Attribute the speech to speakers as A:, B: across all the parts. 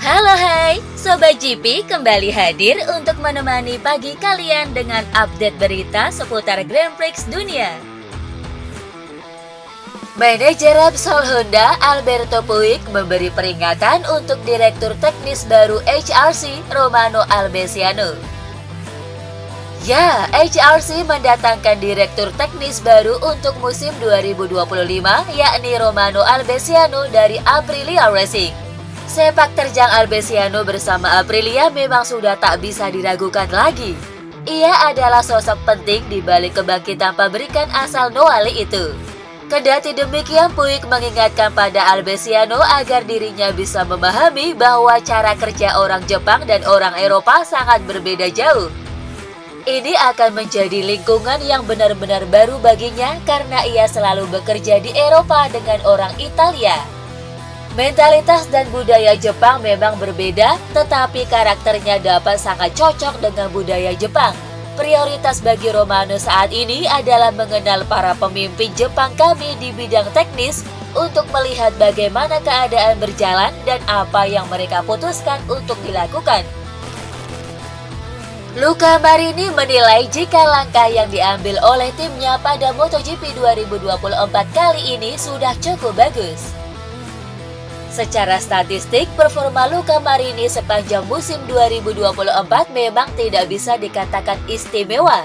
A: Halo hai, Sobat GP kembali hadir untuk menemani pagi kalian dengan update berita seputar Grand Prix dunia. Manajer Repsol Honda Alberto Puig memberi peringatan untuk Direktur Teknis baru HRC Romano Albesiano. Ya, HRC mendatangkan Direktur Teknis baru untuk musim 2025 yakni Romano Albesiano dari Aprilia Racing. Sepak terjang Albesiano bersama Aprilia memang sudah tak bisa diragukan lagi. Ia adalah sosok penting di balik kebangkitan pabrikan asal Noale itu. Kendati demikian, Puig mengingatkan pada Albesiano agar dirinya bisa memahami bahwa cara kerja orang Jepang dan orang Eropa sangat berbeda jauh. Ini akan menjadi lingkungan yang benar-benar baru baginya karena ia selalu bekerja di Eropa dengan orang Italia. Mentalitas dan budaya Jepang memang berbeda, tetapi karakternya dapat sangat cocok dengan budaya Jepang. Prioritas bagi Romano saat ini adalah mengenal para pemimpin Jepang kami di bidang teknis untuk melihat bagaimana keadaan berjalan dan apa yang mereka putuskan untuk dilakukan. Luca Marini menilai jika langkah yang diambil oleh timnya pada MotoGP 2024 kali ini sudah cukup bagus. Secara statistik, performa Luca Marini sepanjang musim 2024 memang tidak bisa dikatakan istimewa.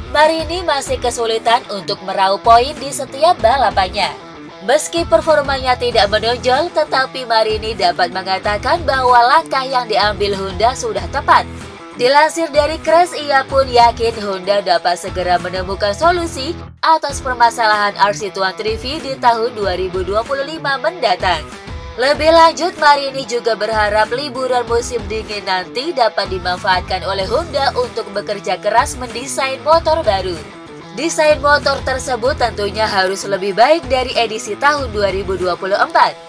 A: Marini masih kesulitan untuk meraup poin di setiap balapannya. Meski performanya tidak menonjol, tetapi Marini dapat mengatakan bahwa langkah yang diambil Honda sudah tepat. Dilansir dari Crash, ia pun yakin Honda dapat segera menemukan solusi atas permasalahan RC23V di tahun 2025 mendatang. Lebih lanjut, Marini juga berharap liburan musim dingin nanti dapat dimanfaatkan oleh Honda untuk bekerja keras mendesain motor baru. Desain motor tersebut tentunya harus lebih baik dari edisi tahun 2024.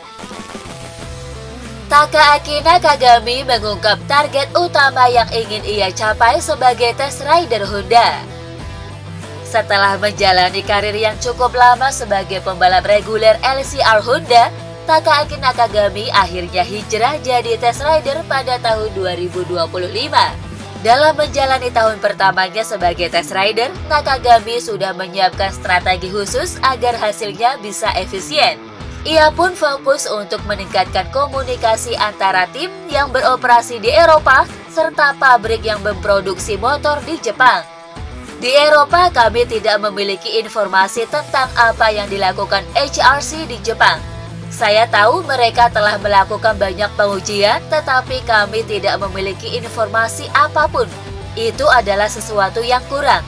A: Takaaki Nakagami mengungkap target utama yang ingin ia capai sebagai test rider Honda. Setelah menjalani karir yang cukup lama sebagai pembalap reguler LCR Honda, Takaaki Nakagami akhirnya hijrah jadi test rider pada tahun 2025. Dalam menjalani tahun pertamanya sebagai test rider, Nakagami sudah menyiapkan strategi khusus agar hasilnya bisa efisien. Ia pun fokus untuk meningkatkan komunikasi antara tim yang beroperasi di Eropa serta pabrik yang memproduksi motor di Jepang. Di Eropa, kami tidak memiliki informasi tentang apa yang dilakukan HRC di Jepang. Saya tahu mereka telah melakukan banyak pengujian, tetapi kami tidak memiliki informasi apapun. Itu adalah sesuatu yang kurang.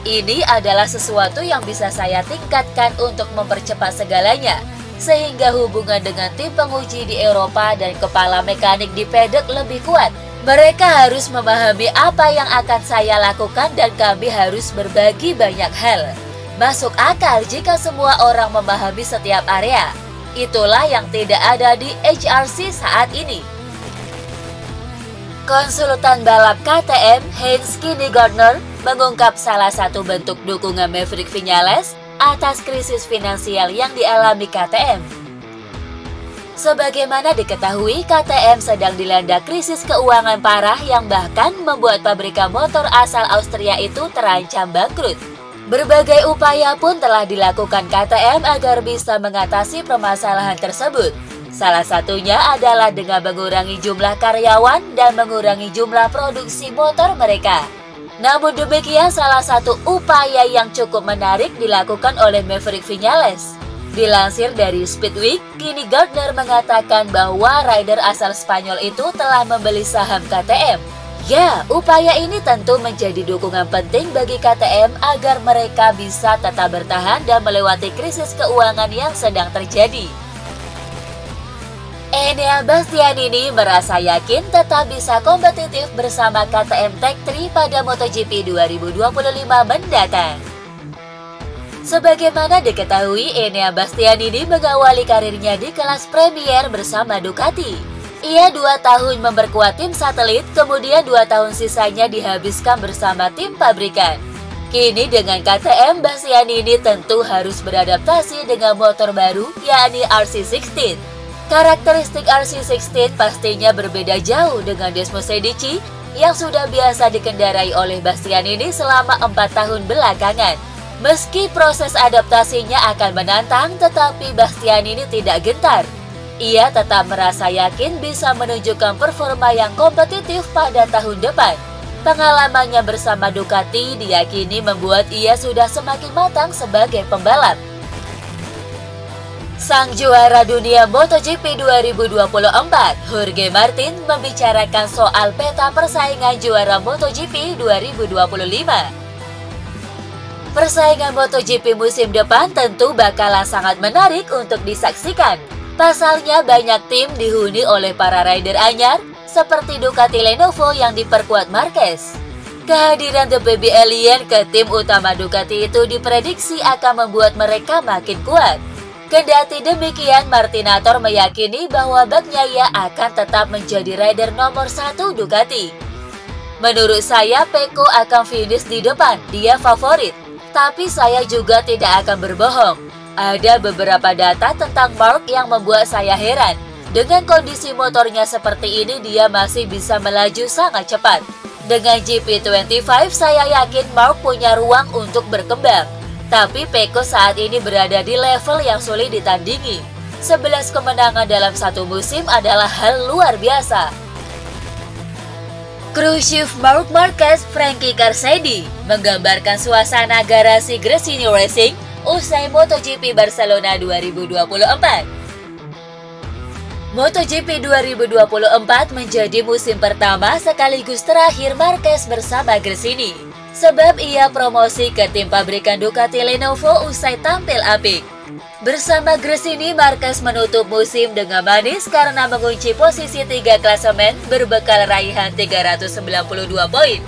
A: Ini adalah sesuatu yang bisa saya tingkatkan untuk mempercepat segalanya, sehingga hubungan dengan tim penguji di Eropa dan kepala mekanik di paddock lebih kuat. Mereka harus memahami apa yang akan saya lakukan dan kami harus berbagi banyak hal. Masuk akal jika semua orang memahami setiap area. Itulah yang tidak ada di HRC saat ini. Konsultan balap KTM Heinz Gardner mengungkap salah satu bentuk dukungan Maverick Viñales atas krisis finansial yang dialami KTM. Sebagaimana diketahui, KTM sedang dilanda krisis keuangan parah yang bahkan membuat pabrikan motor asal Austria itu terancam bangkrut. Berbagai upaya pun telah dilakukan KTM agar bisa mengatasi permasalahan tersebut. Salah satunya adalah dengan mengurangi jumlah karyawan dan mengurangi jumlah produksi motor mereka. Namun demikian, salah satu upaya yang cukup menarik dilakukan oleh Maverick Viñales. Dilansir dari Speedweek, kini Gardner mengatakan bahwa rider asal Spanyol itu telah membeli saham KTM. Ya, upaya ini tentu menjadi dukungan penting bagi KTM agar mereka bisa tetap bertahan dan melewati krisis keuangan yang sedang terjadi. Enea Bastianini merasa yakin tetap bisa kompetitif bersama KTM Tech3 pada MotoGP 2025 mendatang. Sebagaimana diketahui, Enea Bastianini mengawali karirnya di kelas Premier bersama Ducati. Ia 2 tahun memperkuat tim satelit, kemudian 2 tahun sisanya dihabiskan bersama tim pabrikan. Kini dengan KTM, Bastianini tentu harus beradaptasi dengan motor baru, yakni RC16. Karakteristik RC16 pastinya berbeda jauh dengan Desmos Edici yang sudah biasa dikendarai oleh Bastianini selama 4 tahun belakangan. Meski proses adaptasinya akan menantang, tetapi Bastianini tidak gentar. Ia tetap merasa yakin bisa menunjukkan performa yang kompetitif pada tahun depan. Pengalamannya bersama Ducati diyakini membuat ia sudah semakin matang sebagai pembalap. Sang juara dunia MotoGP 2024, Jorge Martin, membicarakan soal peta persaingan juara MotoGP 2025. Persaingan MotoGP musim depan tentu bakalan sangat menarik untuk disaksikan. Pasalnya banyak tim dihuni oleh para rider anyar, seperti Ducati Lenovo yang diperkuat Marquez. Kehadiran The Baby Alien ke tim utama Ducati itu diprediksi akan membuat mereka makin kuat. Kendati demikian, Martinator meyakini bahwa Bagnaia akan tetap menjadi rider nomor 1 Ducati. Menurut saya, Pecco akan finish di depan, dia favorit. Tapi saya juga tidak akan berbohong. Ada beberapa data tentang Marc yang membuat saya heran. Dengan kondisi motornya seperti ini, dia masih bisa melaju sangat cepat. Dengan GP25, saya yakin Marc punya ruang untuk berkembang. Tapi Pecco saat ini berada di level yang sulit ditandingi. 11 kemenangan dalam satu musim adalah hal luar biasa. Kru chief Marc Marquez, Frankie Carcedi, menggambarkan suasana garasi Gresini Racing usai MotoGP Barcelona 2024. MotoGP 2024 menjadi musim pertama sekaligus terakhir Marquez bersama Gresini. Sebab ia promosi ke tim pabrikan Ducati Lenovo usai tampil apik. Bersama Gresini, Marquez menutup musim dengan manis karena mengunci posisi 3 klasemen berbekal raihan 392 poin.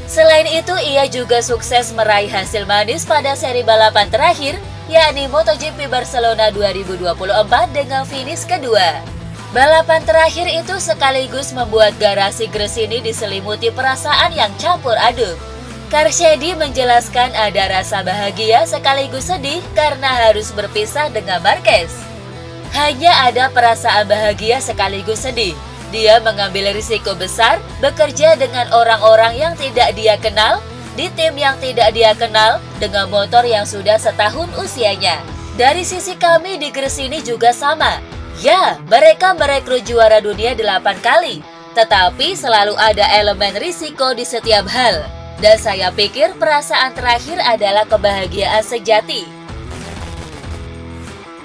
A: Selain itu, ia juga sukses meraih hasil manis pada seri balapan terakhir, yakni MotoGP Barcelona 2024 dengan finish kedua. Balapan terakhir itu sekaligus membuat garasi Gresini diselimuti perasaan yang campur aduk. Carcedi menjelaskan ada rasa bahagia sekaligus sedih karena harus berpisah dengan Marquez. Hanya ada perasaan bahagia sekaligus sedih. Dia mengambil risiko besar, bekerja dengan orang-orang yang tidak dia kenal, di tim yang tidak dia kenal, dengan motor yang sudah setahun usianya. Dari sisi kami di Gresini juga sama. Ya, mereka merekrut juara dunia 8 kali. Tetapi selalu ada elemen risiko di setiap hal. Dan saya pikir perasaan terakhir adalah kebahagiaan sejati.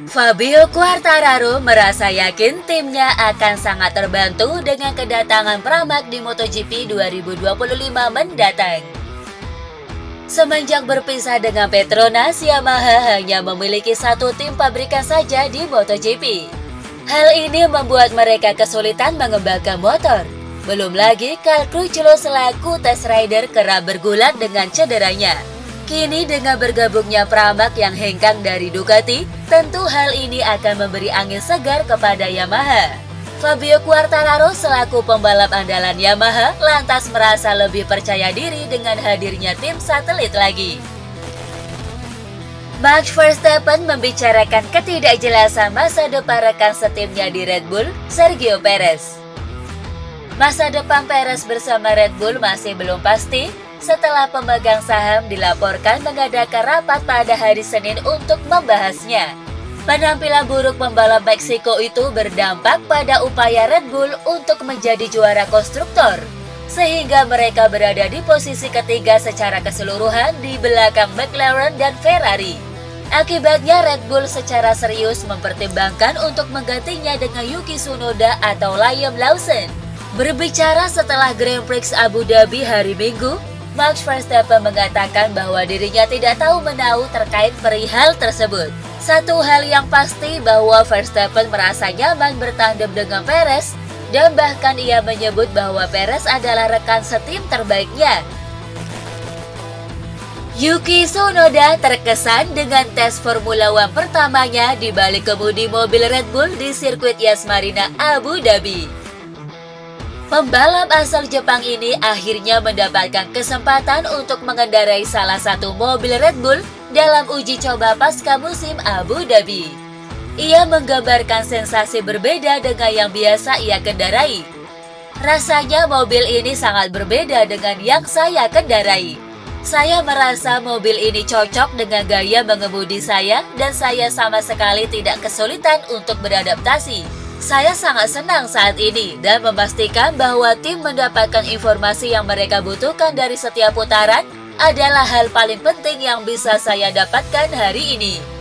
A: Fabio Quartararo merasa yakin timnya akan sangat terbantu dengan kedatangan Pramac di MotoGP 2025 mendatang. Semenjak berpisah dengan Petronas, Yamaha hanya memiliki satu tim pabrikan saja di MotoGP. Hal ini membuat mereka kesulitan mengembangkan motor. Belum lagi Cal Crutchlow selaku test rider kerap bergulat dengan cederanya. Kini dengan bergabungnya Pramac yang hengkang dari Ducati, tentu hal ini akan memberi angin segar kepada Yamaha. Fabio Quartararo selaku pembalap andalan Yamaha lantas merasa lebih percaya diri dengan hadirnya tim satelit lagi. Max Verstappen membicarakan ketidakjelasan masa depan rekan setimnya di Red Bull, Sergio Perez. Masa depan Perez bersama Red Bull masih belum pasti setelah pemegang saham dilaporkan mengadakan rapat pada hari Senin untuk membahasnya. Penampilan buruk pembalap Meksiko itu berdampak pada upaya Red Bull untuk menjadi juara konstruktor, sehingga mereka berada di posisi ketiga secara keseluruhan di belakang McLaren dan Ferrari. Akibatnya Red Bull secara serius mempertimbangkan untuk menggantinya dengan Yuki Tsunoda atau Liam Lawson. Berbicara setelah Grand Prix Abu Dhabi hari Minggu, Max Verstappen mengatakan bahwa dirinya tidak tahu menahu terkait perihal tersebut. Satu hal yang pasti bahwa Verstappen merasa nyaman bertandem dengan Perez, dan bahkan ia menyebut bahwa Perez adalah rekan setim terbaiknya. Yuki Tsunoda terkesan dengan tes Formula One pertamanya di balik kemudi mobil Red Bull di sirkuit Yas Marina Abu Dhabi. Pembalap asal Jepang ini akhirnya mendapatkan kesempatan untuk mengendarai salah satu mobil Red Bull dalam uji coba pasca musim Abu Dhabi. Ia menggambarkan sensasi berbeda dengan yang biasa ia kendarai. Rasanya mobil ini sangat berbeda dengan yang saya kendarai. Saya merasa mobil ini cocok dengan gaya mengemudi saya dan saya sama sekali tidak kesulitan untuk beradaptasi. Saya sangat senang saat ini dan memastikan bahwa tim mendapatkan informasi yang mereka butuhkan dari setiap putaran adalah hal paling penting yang bisa saya dapatkan hari ini.